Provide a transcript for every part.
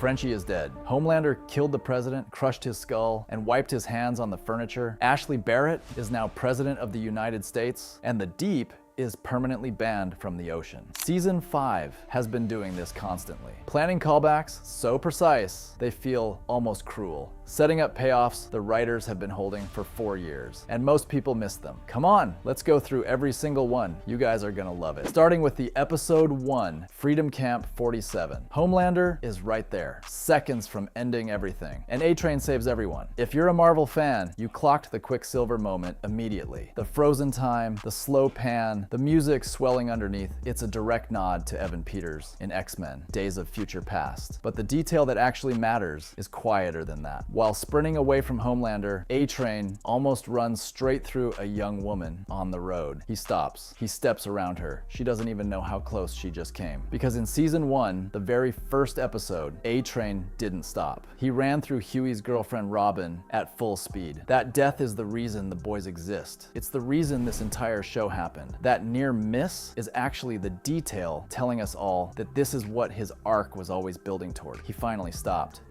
Frenchie is dead. Homelander killed the president, crushed his skull, and wiped his hands on the furniture. Ashley Barrett is now president of the United States, and the Deep is permanently banned from the ocean. Season 5 has been doing this constantly. Planning callbacks so precise, they feel almost cruel. Setting up payoffs the writers have been holding for 4 years, and most people miss them. Come on, let's go through every single one. You guys are gonna love it. Starting with the episode 1, Freedom Camp 47. Homelander is right there, seconds from ending everything, and A-Train saves everyone. If you're a Marvel fan, you clocked the Quicksilver moment immediately. The frozen time, the slow pan, the music swelling underneath, it's a direct nod to Evan Peters in X-Men, Days of Future Past. But the detail that actually matters is quieter than that. While sprinting away from Homelander, A-Train almost runs straight through a young woman on the road. He stops. He steps around her. She doesn't even know how close she just came. Because in season 1, the very first episode, A-Train didn't stop. He ran through Huey's girlfriend Robin at full speed. That death is the reason the boys exist. It's the reason this entire show happened. That near miss is actually the detail telling us all that this is what his arc was always building toward. He finally stopped.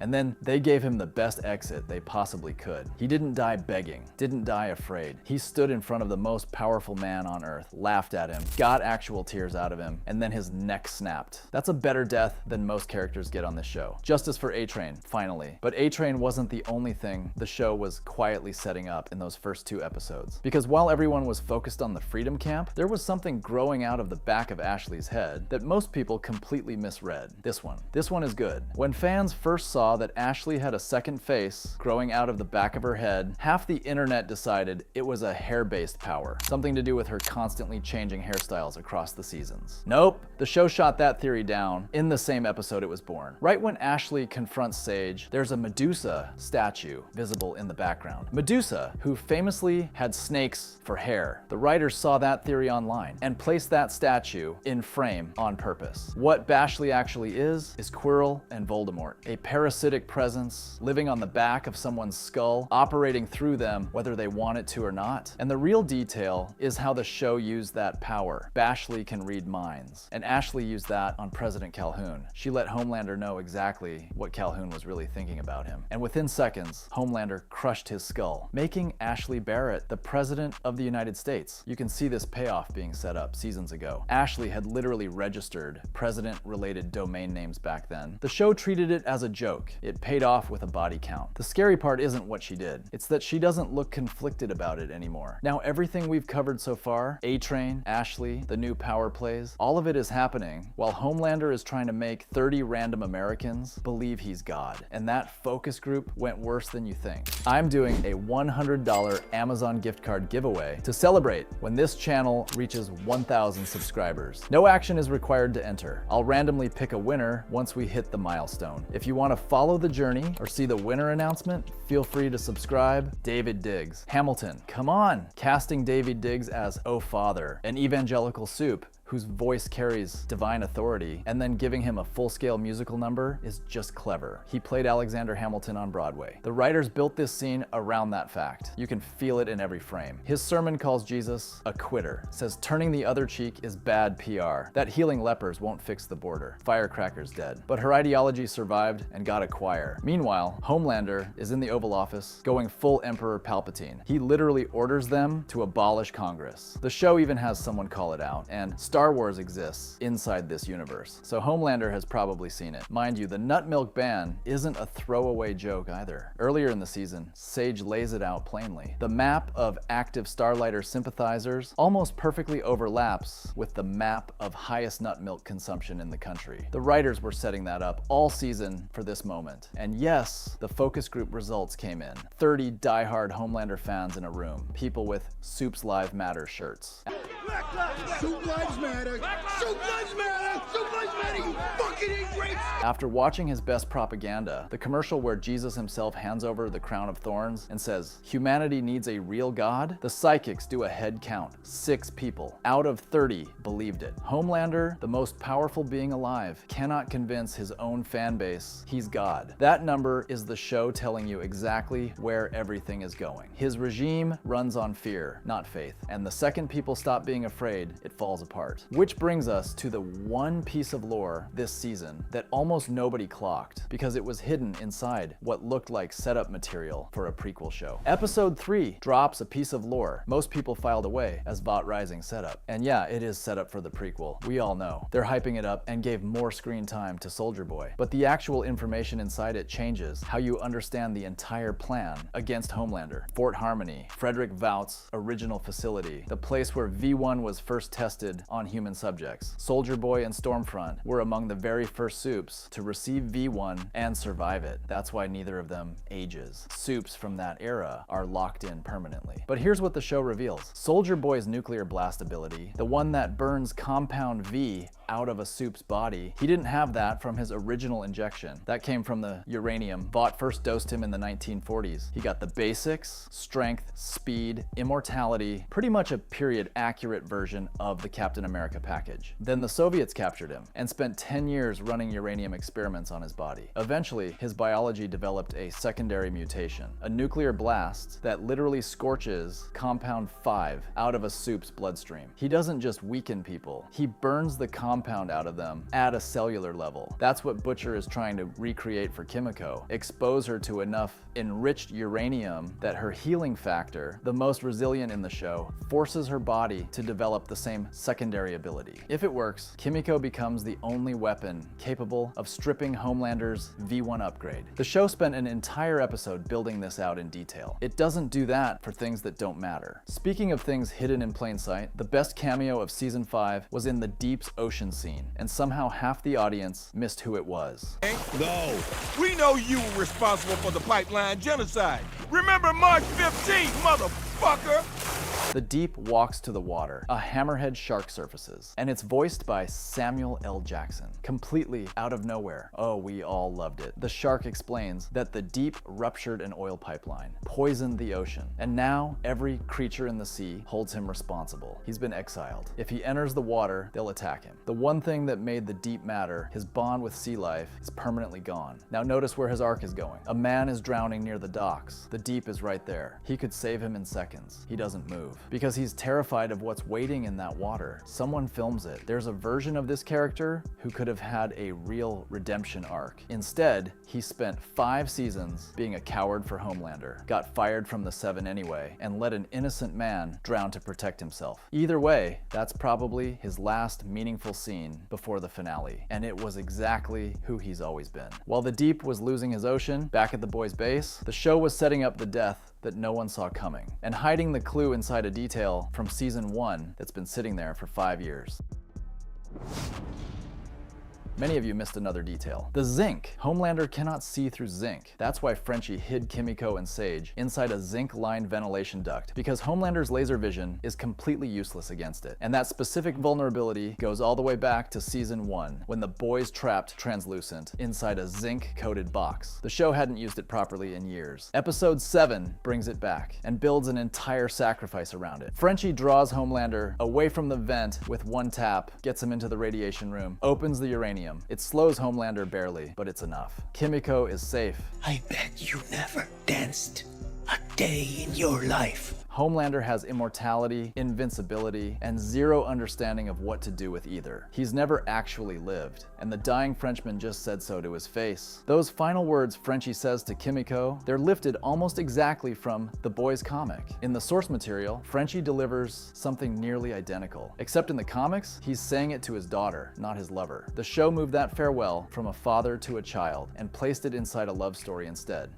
And then they gave him the best exit they possibly could. He didn't die begging, didn't die afraid. He stood in front of the most powerful man on earth, laughed at him, got actual tears out of him, and then his neck snapped. That's a better death than most characters get on this show. Justice for A-Train, finally. But A-Train wasn't the only thing the show was quietly setting up in those first 2 episodes. Because while everyone was focused on the Freedom Camp, there was something growing out of the back of Ashley's head that most people completely misread. This one is good. When fans first saw that Ashley had a second face growing out of the back of her head, half the internet decided it was a hair-based power, something to do with her constantly changing hairstyles across the seasons. Nope, the show shot that theory down in the same episode it was born. Right when Ashley confronts Sage, there's a Medusa statue visible in the background. Medusa, who famously had snakes for hair. The writers saw that theory online and placed that statue in frame on purpose. What Bashley actually is Quirrell and Voldemort, a parasitic presence living on the back of someone's skull, operating through them whether they want it to or not. And the real detail is how the show used that power. Bashley can read minds, and Ashley used that on President Calhoun. She let Homelander know exactly what Calhoun was really thinking about him. And within seconds, Homelander crushed his skull, making Ashley Barrett the President of the United States. You can see this payoff being set up seasons ago. Ashley had literally registered president-related domain names back then. The show treated it as a joke. It paid off with a body count. The scary part isn't what she did. It's that she doesn't look conflicted about it anymore. Now everything we've covered so far, A-Train, Ashley, the new power plays, all of it is happening while Homelander is trying to make 30 random Americans believe he's God. And that focus group went worse than you think. I'm doing a $100 Amazon gift card giveaway to celebrate when this channel reaches 1,000 subscribers. No action is required to enter. I'll randomly pick a winner once we hit the milestone. If you want to follow the journey or see the winner announcement, feel free to subscribe. David Diggs. Hamilton. Come on! Casting David Diggs as Oh Father, an evangelical soup whose voice carries divine authority, and then giving him a full-scale musical number is just clever. He played Alexander Hamilton on Broadway. The writers built this scene around that fact. You can feel it in every frame. His sermon calls Jesus a quitter, says turning the other cheek is bad PR, that healing lepers won't fix the border, firecrackers dead. But her ideology survived and got a choir. Meanwhile, Homelander is in the Oval Office going full Emperor Palpatine. He literally orders them to abolish Congress. The show even has someone call it out, and Star Wars exists inside this universe, so Homelander has probably seen it. Mind you, the nut milk ban isn't a throwaway joke either. Earlier in the season, Sage lays it out plainly. The map of active Starlighter sympathizers almost perfectly overlaps with the map of highest nut milk consumption in the country. The writers were setting that up all season for this moment. And yes, the focus group results came in. 30 diehard Homelander fans in a room, people with Soup's Live Matter shirts. Soup lives matter. Soup lives matter. Soup lives matter. You fucking ingrates. After watching his best propaganda, the commercial where Jesus himself hands over the crown of thorns and says, "Humanity needs a real God," the psychics do a head count. 6 people out of 30 believed it. Homelander, the most powerful being alive, cannot convince his own fan base he's God. That number is the show telling you exactly where everything is going. His regime runs on fear, not faith. And the second people stop being being afraid, it falls apart. Which brings us to the one piece of lore this season that almost nobody clocked because it was hidden inside what looked like setup material for a prequel show. Episode 3 drops a piece of lore most people filed away as Vought Rising setup. And yeah, it is set up for the prequel. We all know. They're hyping it up and gave more screen time to Soldier Boy. But the actual information inside it changes how you understand the entire plan against Homelander. Fort Harmony, Frederick Vought's original facility, the place where V1 was first tested on human subjects. Soldier Boy and Stormfront were among the very first soups to receive V1 and survive it. That's why neither of them ages. Soups from that era are locked in permanently. But here's what the show reveals. Soldier Boy's nuclear blast ability, the one that burns Compound V out of a soup's body, he didn't have that from his original injection. That came from the uranium Vought first dosed him in the 1940s. He got the basics, strength, speed, immortality, pretty much a period accurate version of the Captain America package. Then the Soviets captured him and spent 10 years running uranium experiments on his body. Eventually, his biology developed a secondary mutation, a nuclear blast that literally scorches Compound 5 out of a soup's bloodstream. He doesn't just weaken people, he burns the compound out of them at a cellular level. That's what Butcher is trying to recreate for Kimiko. Expose her to enough enriched uranium that her healing factor, the most resilient in the show, forces her body to develop the same secondary ability. If it works, Kimiko becomes the only weapon capable of stripping Homelander's V1 upgrade. The show spent an entire episode building this out in detail. It doesn't do that for things that don't matter. Speaking of things hidden in plain sight, the best cameo of season 5 was in the Deep's ocean scene, and somehow half the audience missed who it was. No. We know you were responsible for the pipeline genocide. Remember March 15th, motherfucker! The Deep walks to the water. A hammerhead shark surfaces, and it's voiced by Samuel L. Jackson. Completely out of nowhere. Oh, we all loved it. The shark explains that the Deep ruptured an oil pipeline, poisoned the ocean, and now every creature in the sea holds him responsible. He's been exiled. If he enters the water, they'll attack him. The one thing that made the Deep matter, his bond with sea life, is permanently gone. Now notice where his arc is going. A man is drowning near the docks. The Deep is right there. He could save him in seconds. He doesn't move because he's terrified of what's waiting in that water. Someone films it. There's a version of this character who could have had a real redemption arc. Instead, he spent 5 seasons being a coward for Homelander, got fired from the 7 anyway, and let an innocent man drown to protect himself. Either way, that's probably his last meaningful scene before the finale, and it was exactly who he's always been. While the Deep was losing his ocean back at the boys' base, the show was setting up the death that no one saw coming, and hiding the clue inside a detail from season 1 that's been sitting there for 5 years. Many of you missed another detail. The zinc. Homelander cannot see through zinc. That's why Frenchie hid Kimiko and Sage inside a zinc-lined ventilation duct, because Homelander's laser vision is completely useless against it. And that specific vulnerability goes all the way back to season 1, when the boys trapped Translucent inside a zinc-coated box. The show hadn't used it properly in years. Episode 7 brings it back and builds an entire sacrifice around it. Frenchie draws Homelander away from the vent with one tap, gets him into the radiation room, opens the uranium. It slows Homelander barely, but it's enough. Kimiko is safe. I bet you never danced a day in your life. Homelander has immortality, invincibility, and zero understanding of what to do with either. He's never actually lived, and the dying Frenchman just said so to his face. Those final words Frenchie says to Kimiko, they're lifted almost exactly from the boys' comic. In the source material, Frenchie delivers something nearly identical, except in the comics, he's saying it to his daughter, not his lover. The show moved that farewell from a father to a child and placed it inside a love story instead.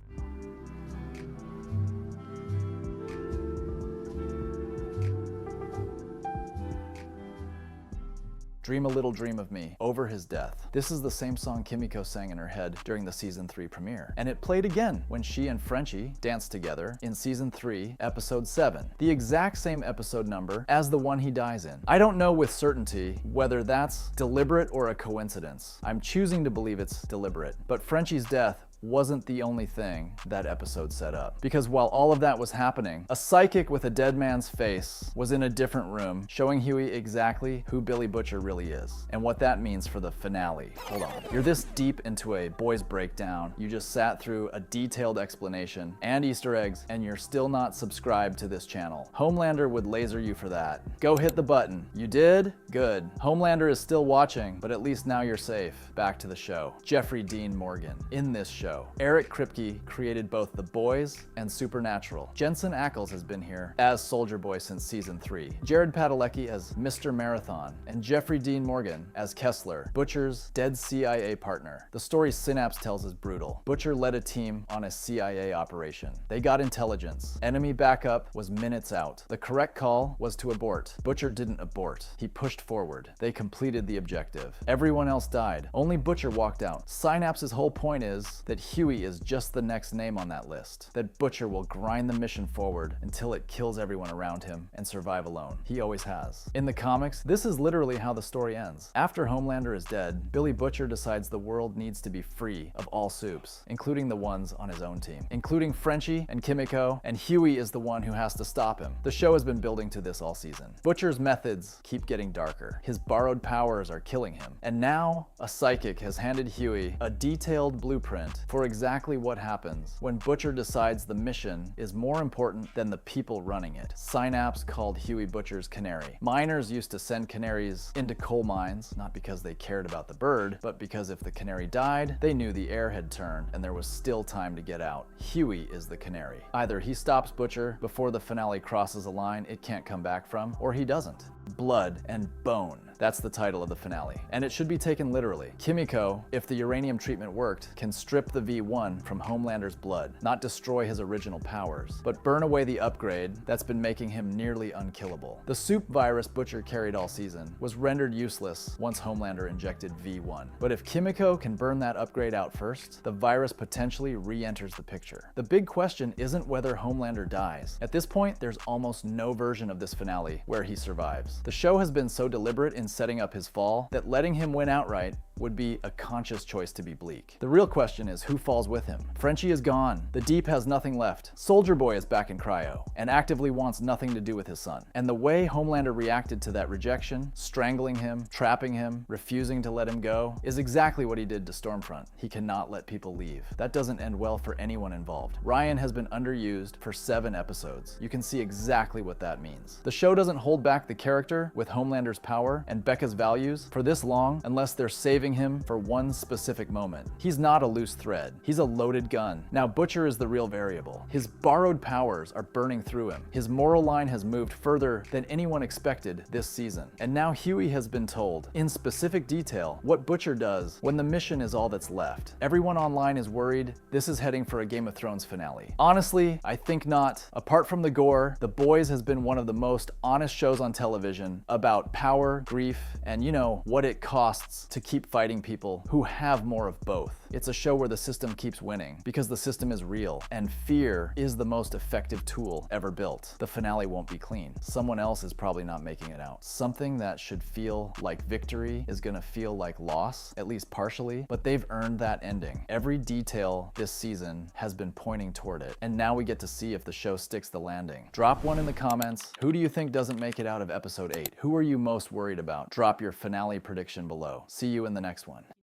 Dream a Little Dream of Me, over his death. This is the same song Kimiko sang in her head during the season 3 premiere. And it played again when she and Frenchie danced together in season 3, episode 7. The exact same episode number as the one he dies in. I don't know with certainty whether that's deliberate or a coincidence. I'm choosing to believe it's deliberate, but Frenchie's death wasn't the only thing that episode set up. Because while all of that was happening, a psychic with a dead man's face was in a different room, showing Huey exactly who Billy Butcher really is, and what that means for the finale. Hold on. You're this deep into a boys breakdown, you just sat through a detailed explanation and Easter eggs, and you're still not subscribed to this channel. Homelander would laser you for that. Go hit the button. You did? Good. Homelander is still watching, but at least now you're safe. Back to the show. Jeffrey Dean Morgan. In this show, Eric Kripke created both The Boys and Supernatural. Jensen Ackles has been here as Soldier Boy since season 3. Jared Padalecki as Mr. Marathon, and Jeffrey Dean Morgan as Kessler, Butcher's dead CIA partner. The story Synapse tells is brutal. Butcher led a team on a CIA operation. They got intelligence. Enemy backup was minutes out. The correct call was to abort. Butcher didn't abort. He pushed forward. They completed the objective. Everyone else died. Only Butcher walked out. Synapse's whole point is that Huey is just the next name on that list. That Butcher will grind the mission forward until it kills everyone around him and survive alone. He always has. In the comics, this is literally how the story ends. After Homelander is dead, Billy Butcher decides the world needs to be free of all Supes, including the ones on his own team, including Frenchie and Kimiko, and Huey is the one who has to stop him. The show has been building to this all season. Butcher's methods keep getting darker. His borrowed powers are killing him. And now, a psychic has handed Huey a detailed blueprint for exactly what happens when Butcher decides the mission is more important than the people running it. Synapse called Huey Butcher's canary. Miners used to send canaries into coal mines, not because they cared about the bird, but because if the canary died, they knew the air had turned and there was still time to get out. Huey is the canary. Either he stops Butcher before the finale crosses a line it can't come back from, or he doesn't. Blood and Bone. That's the title of the finale, and it should be taken literally. Kimiko, if the uranium treatment worked, can strip the V1 from Homelander's blood, not destroy his original powers, but burn away the upgrade that's been making him nearly unkillable. The soup virus Butcher carried all season was rendered useless once Homelander injected V1. But if Kimiko can burn that upgrade out first, the virus potentially re-enters the picture. The big question isn't whether Homelander dies. At this point, there's almost no version of this finale where he survives. The show has been so deliberate in setting up his fall that letting him win outright would be a conscious choice to be bleak. The real question is who falls with him. Frenchie is gone. The Deep has nothing left. Soldier Boy is back in cryo and actively wants nothing to do with his son. And the way Homelander reacted to that rejection, strangling him, trapping him, refusing to let him go, is exactly what he did to Stormfront. He cannot let people leave. That doesn't end well for anyone involved. Ryan has been underused for 7 episodes. You can see exactly what that means. The show doesn't hold back the character with Homelander's power and Becca's values for this long unless they're saving him for one specific moment. He's not a loose thread. He's a loaded gun. Now Butcher is the real variable. His borrowed powers are burning through him. His moral line has moved further than anyone expected this season. And now Huey has been told, in specific detail, what Butcher does when the mission is all that's left. Everyone online is worried this is heading for a Game of Thrones finale. Honestly, I think not. Apart from the gore, The Boys has been one of the most honest shows on television about power, grief, and what it costs to keep fighting people who have more of both. It's a show where the system keeps winning because the system is real and fear is the most effective tool ever built. The finale won't be clean. Someone else is probably not making it out. Something that should feel like victory is gonna feel like loss, at least partially, but they've earned that ending. Every detail this season has been pointing toward it, and now we get to see if the show sticks the landing. Drop one in the comments. Who do you think doesn't make it out of episode 8? Who are you most worried about? Drop your finale prediction below. See you in the next one.